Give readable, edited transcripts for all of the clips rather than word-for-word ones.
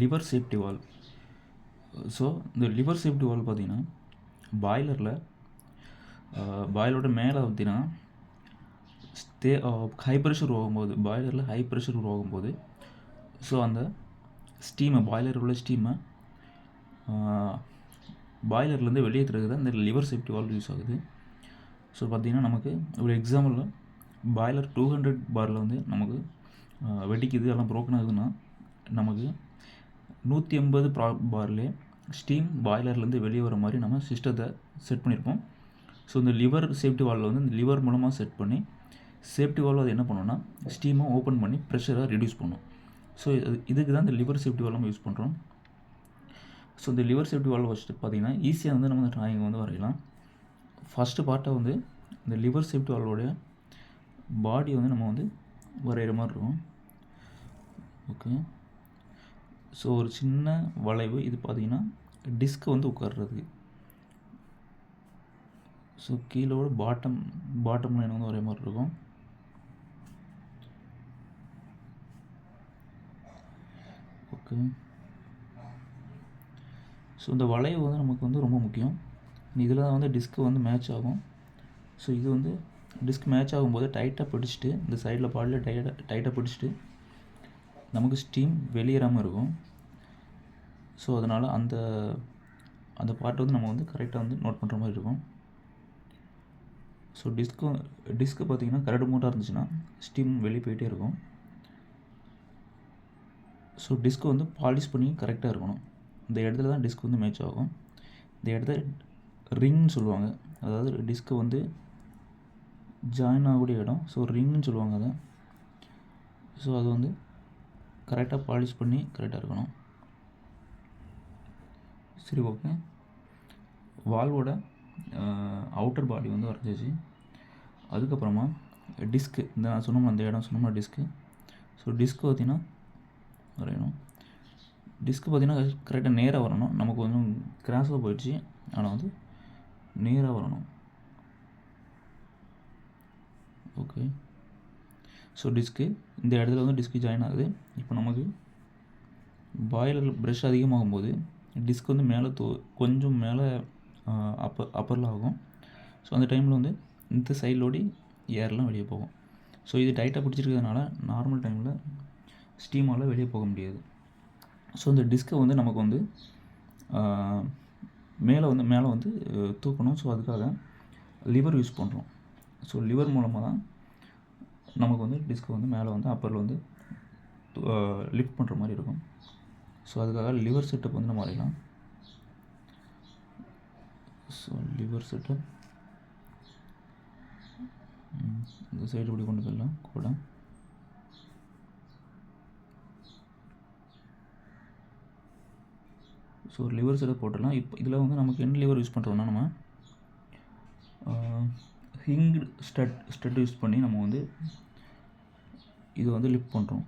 Liver safety valve. So இந்த liver safety valve பார்த்திங்கன்னா பாய்லரோட மேலே பார்த்திங்கன்னா ஹை ப்ரெஷர் போகும்போது, பாய்லரில் ஹை ப்ரெஷர் உருவாகும்போது, ஸோ அந்த ஸ்டீமை, பாய்லரில் உள்ள ஸ்டீமை பாய்லர்லேருந்து வெளியேற்றுறது தான் இந்த லிவர் சேஃப்டி வால்வ் யூஸ் ஆகுது. ஸோ பார்த்திங்கன்னா நமக்கு ஒரு எக்ஸாம்பிள், பாய்லர் 200 பாரில் வந்து நமக்கு வெடிக்குது, எல்லாம் ப்ரோக்கன் ஆகுதுன்னா நமக்கு 180 பார்லேயே ஸ்டீம் பாய்லர்லேருந்து வெளியே வர மாதிரி நம்ம சிஸ்டத்தை செட் பண்ணியிருப்போம். ஸோ இந்த லிவர் சேஃப்டி வால்வில் வந்து இந்த லிவர் மூலமாக செட் பண்ணி சேஃப்டி வால்வ் அது என்ன பண்ணோன்னா ஸ்டீமை ஓப்பன் பண்ணி ப்ரெஷரை ரெடியூஸ் பண்ணும். ஸோ இதுக்கு தான் இந்த லிவர் சேஃப்டி வால்வ் நம்ம யூஸ் பண்ணுறோம். ஸோ இந்த லிவர் சேஃப்டி வால்வ் ஃபஸ்ட்டு பார்த்திங்கன்னா ஈஸியாக வந்து நம்ம ட்ராயிங் வந்து வரையலாம். ஃபஸ்ட்டு பார்ட்டை வந்து இந்த லிவர் சேஃப்டி வால்வோடைய பாடி வந்து நம்ம வந்து வரைகிற மாதிரி இருக்கும். ஓகே, ஸோ ஒரு சின்ன வளைவு இது பார்த்திங்கன்னா டிஸ்க் வந்து உட்கார்றதுக்கு. ஸோ கீழோட பாட்டம் லைன் வந்து ஒரே மாதிரி இருக்கும். ஓகே, ஸோ இந்த வளைவு வந்து நமக்கு வந்து ரொம்ப முக்கியம். இதில் தான் வந்து டிஸ்க்கு வந்து மேட்ச் ஆகும். ஸோ இது வந்து டிஸ்க் மேட்ச் ஆகும்போது டைட்டாக பிடிச்சிட்டு, இந்த சைடில் பாடியில் டைட்டாக பிடிச்சிட்டு நமக்கு ஸ்டீம் வெளியேறாமல் இருக்கும். ஸோ அதனால் அந்த பார்ட் வந்து நம்ம வந்து கரெக்டாக வந்து நோட் பண்ணுற மாதிரி இருக்கும். ஸோ டிஸ்க்கு பார்த்திங்கன்னா கரடு மூட்டாக இருந்துச்சுன்னா ஸ்டீம் வெளியே போயிட்டே இருக்கும். ஸோ டிஸ்க்கு வந்து பாலிஷ் பண்ணி கரெக்டாக இருக்கணும். இந்த இடத்துல தான் டிஸ்க் வந்து மேட்ச் ஆகும். இந்த இடத்த ரிங்னு சொல்லுவாங்க, அதாவது டிஸ்க்கு வந்து ஜாயின் ஆகக்கூடிய இடம். ஸோ ரிங்னு சொல்லுவாங்க அதை. ஸோ அது வந்து கரெக்டாக பாலிஷ் பண்ணி கரெக்டாக இருக்கணும். சரி, ஓகே. வால்வோட அவுட்டர் பாடி வந்து வரைஞ்சிச்சு. அதுக்கப்புறமா டிஸ்க்கு, இந்த நான் சொன்னோம்னா அந்த இடம் சொன்னோம்னா டிஸ்க்கு. ஸோ டிஸ்க்கு பார்த்திங்கன்னா வரையணும். டிஸ்க்கு பார்த்திங்கன்னா கரெக்டாக நேராக வரணும். நமக்கு கொஞ்சம் கிராஸாக போயிடுச்சு, ஆனால் வந்து நேராக வரணும். ஓகே, ஸோ டிஸ்க்கு இந்த இடத்துல வந்து டிஸ்க்கு ஜாயின் ஆகுது. இப்போ நமக்கு பாய்லர் ப்ரெஷ் அதிகமாகும்போது டிஸ்க் வந்து மேலே கொஞ்சம் மேலே அப்பரில் ஆகும். ஸோ அந்த டைமில் வந்து இந்த சைட்லோடி ஏர்லாம் வெளியே போகும். ஸோ இது டைட்டாக பிடிச்சிருக்கிறதுனால நார்மல் டைமில் ஸ்டீமால் வெளியே போக முடியாது. ஸோ இந்த டிஸ்க்கை வந்து நமக்கு வந்து மேலே வந்து தூக்கணும். ஸோ அதுக்காக லிவர் யூஸ் பண்ணுறோம். ஸோ லிவர் மூலமாக தான் நமக்கு வந்து டிஸ்க்கை வந்து மேலே வந்து அப்பரில் வந்து லிஃப்ட் பண்ணுற மாதிரி இருக்கும். ஸோ அதுக்காக லிவர் செட்டப் வந்து நம்ம வரையலாம். ஸோ லிவர் செட்டப் இந்த சைடு இப்படி கொண்டு போயிடலாம் கூட. ஸோ லிவர் செட்டப் போட்டுடலாம். இப்போ இதில் வந்து நமக்கு என்ன லிவர் யூஸ் பண்ணுறோம்னா நம்ம ஹிங்டு ஸ்டட் யூஸ் பண்ணி நம்ம வந்து இதை வந்து லிஃப்ட் பண்ணுறோம்.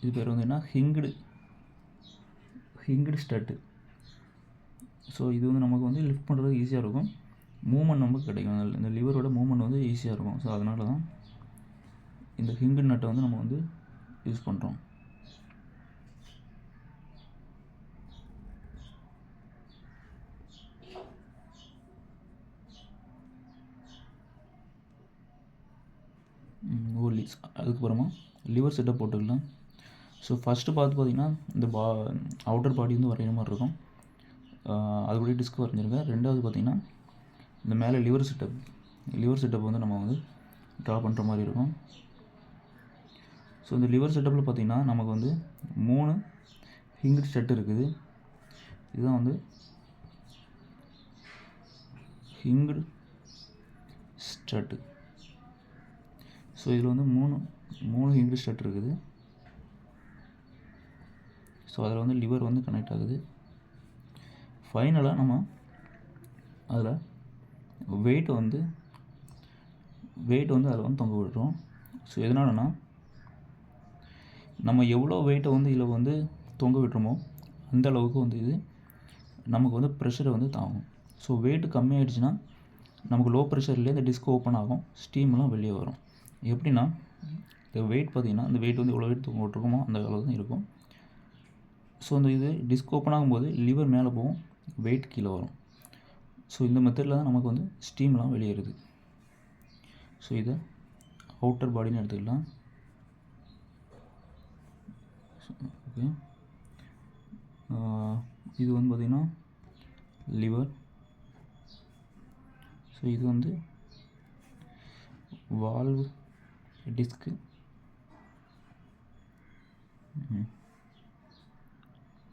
இது பேர் வந்து என்ன, ஹிங்டு ஸ்டட்டு. ஸோ இது வந்து நமக்கு வந்து லிஃப்ட் பண்ணுறதுக்கு ஈஸியாக இருக்கும், மூமெண்ட் நமக்கு கிடைக்கும். இந்த லிவரோட மூமெண்ட் வந்து ஈஸியாக இருக்கும். ஸோ அதனால தான் இந்த ஹிங்டு நட்டை வந்து நம்ம வந்து யூஸ் பண்ணுறோம். அதுக்கப்புறமா லிவர் செட்டப் போட்டுக்கலாம். ஸோ ஃபஸ்ட்டு பார்த்திங்கன்னா இந்த அவுட்டர் பாடி வந்து வரைகிற மாதிரி இருக்கும். அதுபடி டிஸ்க் வரைஞ்சிருக்கேன். ரெண்டாவது பார்த்திங்கன்னா இந்த மேலே லிவர் செட்டப் வந்து நம்ம வந்து ட்ரா பண்ணுற மாதிரி இருக்கும். ஸோ இந்த லிவர் செட்டப்பில் பார்த்திங்கன்னா நமக்கு வந்து 3 ஹிங்டு ஸ்டட் இருக்குது. இதுதான் வந்து ஹிங்டு ஸ்டட்டு. ஸோ இதில் வந்து 3 ஹிங்டு ஸ்டட் இருக்குது. ஸோ அதில் வந்து லிவர் வந்து கனெக்ட் ஆகுது. ஃபைனலாக நம்ம அதில் வெயிட் வந்து அதில் வந்து தொங்க விடுறோம். ஸோ எதனாலனா நம்ம எவ்வளோ வெயிட்டை வந்து இதில் வந்து தொங்க விட்டுறோமோ அந்த அளவுக்கு வந்து இது நமக்கு வந்து ப்ரெஷரை வந்து தாங்கும். ஸோ வெயிட் கம்மியாகிடுச்சுன்னா நமக்கு லோ ப்ரெஷர்லேயே இந்த டிஸ்க் ஓப்பன் ஆகும், ஸ்டீம்லாம் வெளியே வரும். எப்படின்னா இந்த வெயிட் பார்த்திங்கன்னா இந்த வெயிட் வந்து எவ்வளோ வெயிட் போட்டிருக்கோமோ அந்த அளவு தான் இருக்கும். ஸோ இந்த இது டிஸ்க் ஓப்பன் ஆகும்போது லிவர் மேலே போகும், வெயிட் கீழே வரும். ஸோ இந்த மெத்தடில் தான் நமக்கு வந்து ஸ்டீம்லாம் வெளியேறுது. ஸோ இதை அவுட்டர் பாடின்னு எடுத்துக்கலாம். ஓகே, இது வந்து பார்த்திங்கன்னா லிவர். ஸோ இது வந்து வால்வு டிஸ்க்கு.